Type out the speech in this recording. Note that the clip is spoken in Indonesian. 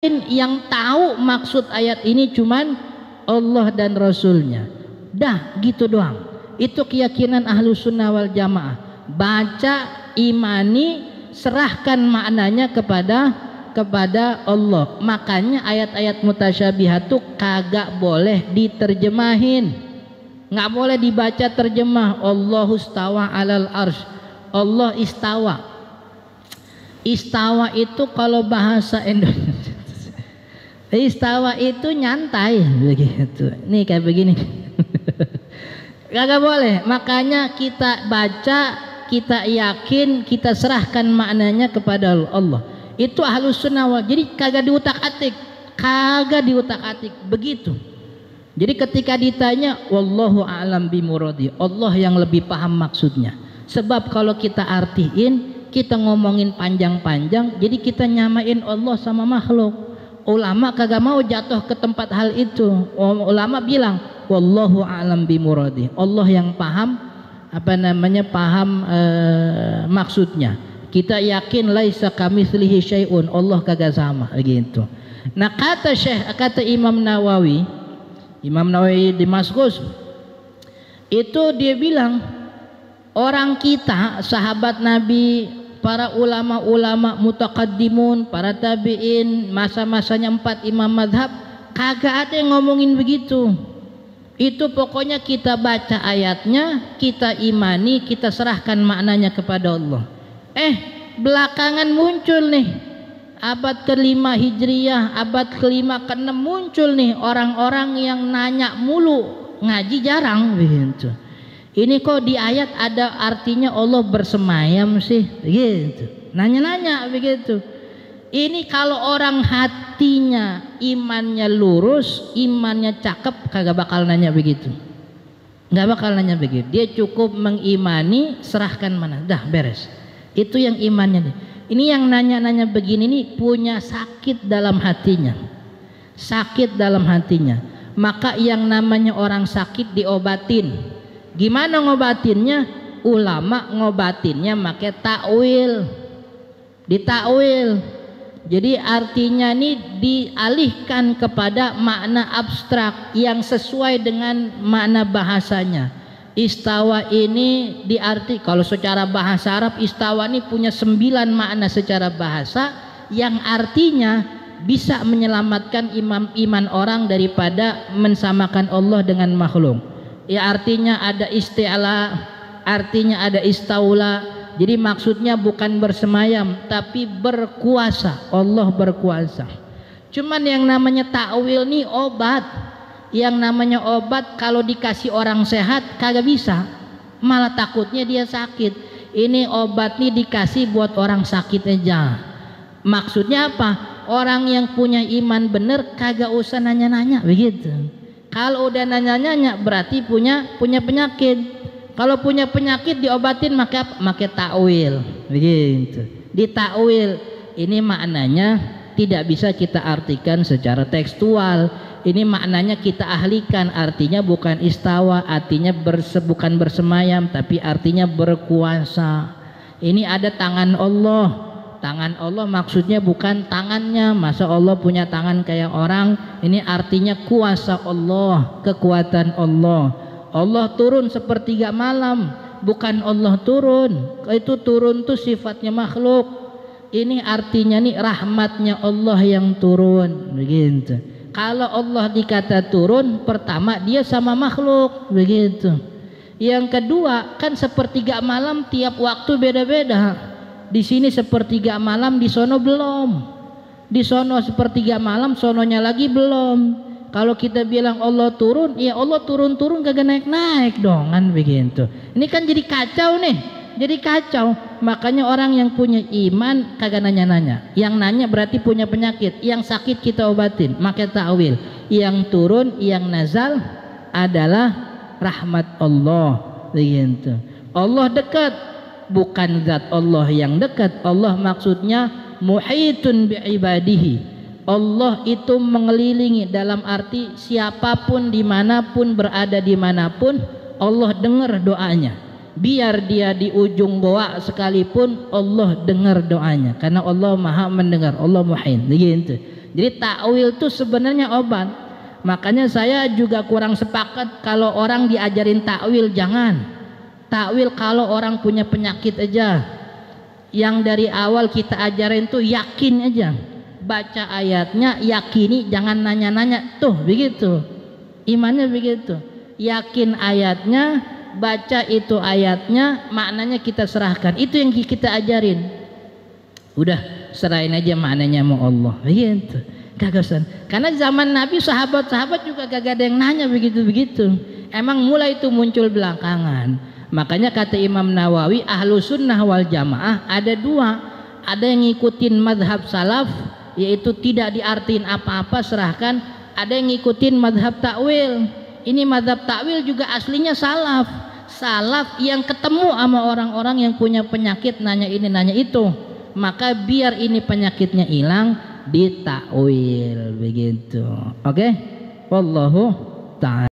yang tahu maksud ayat ini cuman Allah dan Rasulnya. Dah gitu doang. Itu keyakinan ahlu sunnah wal jamaah. Baca, imani, serahkan maknanya kepada Allah. Makanya ayat-ayat mutasyabihat tuh kagak boleh diterjemahin, nggak boleh dibaca terjemah. Allahu istawa alal arsh, Allah istawa. Istawa itu kalau bahasa Indonesia istawa itu nyantai begitu. Nih kayak begini. Kagak boleh. Makanya kita baca, kita yakin, kita serahkan maknanya kepada Allah. Itu ahlus sunnah wal. Jadi kagak diutak-atik, begitu. Jadi ketika ditanya, wallahu a'lam bimuradi, Allah yang lebih paham maksudnya. Sebab kalau kita artiin, kita ngomongin panjang-panjang, jadi kita nyamain Allah sama makhluk. Ulama kagak mau jatuh ke tempat hal itu. Ulama bilang wallahu a'lam bimuradi, Allah yang paham paham maksudnya. Kita yakin laisa kamitslihi syai'un, Allah kagak sama gitu. Nah kata Imam Nawawi Damaskus itu dia bilang, orang kita sahabat Nabi, para ulama-ulama mutaqaddimun, para tabi'in, masa-masanya 4 imam madhab, kagak ada yang ngomongin begitu. Itu pokoknya kita baca ayatnya, kita imani, kita serahkan maknanya kepada Allah. Belakangan muncul nih abad ke-5 Hijriyah, abad ke-5 ke-6 muncul nih orang-orang yang nanya mulu, ngaji jarang begitu. Ini kok di ayat ada artinya Allah bersemayam sih, gitu. Nanya-nanya begitu. Ini kalau orang hatinya imannya lurus, imannya cakep, kagak bakal nanya begitu. Nggak bakal nanya begitu. Dia cukup mengimani, serahkan mana, dah beres. Itu yang imannya nih. Ini yang nanya-nanya begini nih punya sakit dalam hatinya. Sakit dalam hatinya. Maka yang namanya orang sakit diobatin. Gimana ngobatinnya? Ulama ngobatinnya make takwil, ditakwil. Jadi artinya ini dialihkan kepada makna abstrak yang sesuai dengan makna bahasanya. Istawa ini diarti, kalau secara bahasa Arab istawa ini punya 9 makna secara bahasa yang artinya bisa menyelamatkan iman orang daripada mensamakan Allah dengan makhluk. Ya artinya ada isti'la, artinya ada istaula. Jadi maksudnya bukan bersemayam tapi berkuasa. Allah berkuasa. Cuman yang namanya takwil nih obat. Yang namanya obat kalau dikasih orang sehat kagak bisa, malah takutnya dia sakit. Ini obat nih dikasih buat orang sakit aja. Maksudnya apa? Orang yang punya iman bener kagak usah nanya-nanya begitu. Kalau udah nanya-nanya berarti punya penyakit. Kalau punya penyakit diobatin make takwil begitu. Ditakwil ini maknanya tidak bisa kita artikan secara tekstual. Ini maknanya kita ahlikan, artinya bukan istawa, artinya bukan bersemayam tapi artinya berkuasa. Ini ada tangan Allah. Tangan Allah maksudnya bukan tangannya, masa Allah punya tangan kayak orang. Ini artinya kuasa Allah, kekuatan Allah. Allah turun sepertiga malam, bukan Allah turun. Itu turun tuh sifatnya makhluk. Ini artinya nih rahmatnya Allah yang turun begitu. Kalau Allah dikata turun, pertama dia sama makhluk begitu. Yang kedua kan sepertiga malam tiap waktu beda-beda. Di sini sepertiga malam, di sono belum. Di sono sepertiga malam, sononya lagi belum. Kalau kita bilang Allah turun, ya Allah turun-turun kagak naik-naik dong kan begitu. Ini kan jadi kacau nih. Jadi kacau. Makanya orang yang punya iman kagak nanya-nanya. Yang nanya berarti punya penyakit. Yang sakit kita obatin, make takwil. Yang turun, yang nazal adalah rahmat Allah begitu. Allah dekat, bukan zat Allah yang dekat. Allah maksudnya muhitun bi'ibadihi. Allah itu mengelilingi dalam arti siapapun dimanapun berada dimanapun Allah dengar doanya. Biar dia di ujung goa sekalipun Allah dengar doanya karena Allah maha mendengar. Allah muhit begitu. Jadi takwil itu sebenarnya obat. Makanya saya juga kurang sepakat kalau orang diajarin takwil, jangan. Takwil kalau orang punya penyakit aja. Yang dari awal kita ajarin tuh yakin aja. Baca ayatnya, yakini, jangan nanya-nanya. Tuh begitu. Imannya begitu. Yakin ayatnya, baca itu ayatnya, maknanya kita serahkan. Itu yang kita ajarin. Udah serahin aja maknanya mau Allah. Begitu. Gagasan. Karena zaman Nabi sahabat-sahabat juga gak ada yang nanya begitu-begitu. Emang mulai itu muncul belakangan. Makanya kata Imam Nawawi, ahlu sunnah wal jamaah ada dua. Ada yang ngikutin madhab salaf, yaitu tidak diartiin apa-apa, serahkan. Ada yang ngikutin madhab takwil. Ini madhab takwil juga aslinya salaf. Salaf yang ketemu sama orang-orang yang punya penyakit, nanya ini nanya itu, maka biar ini penyakitnya hilang, ditakwil begitu. Oke? Wallahu ta'ala.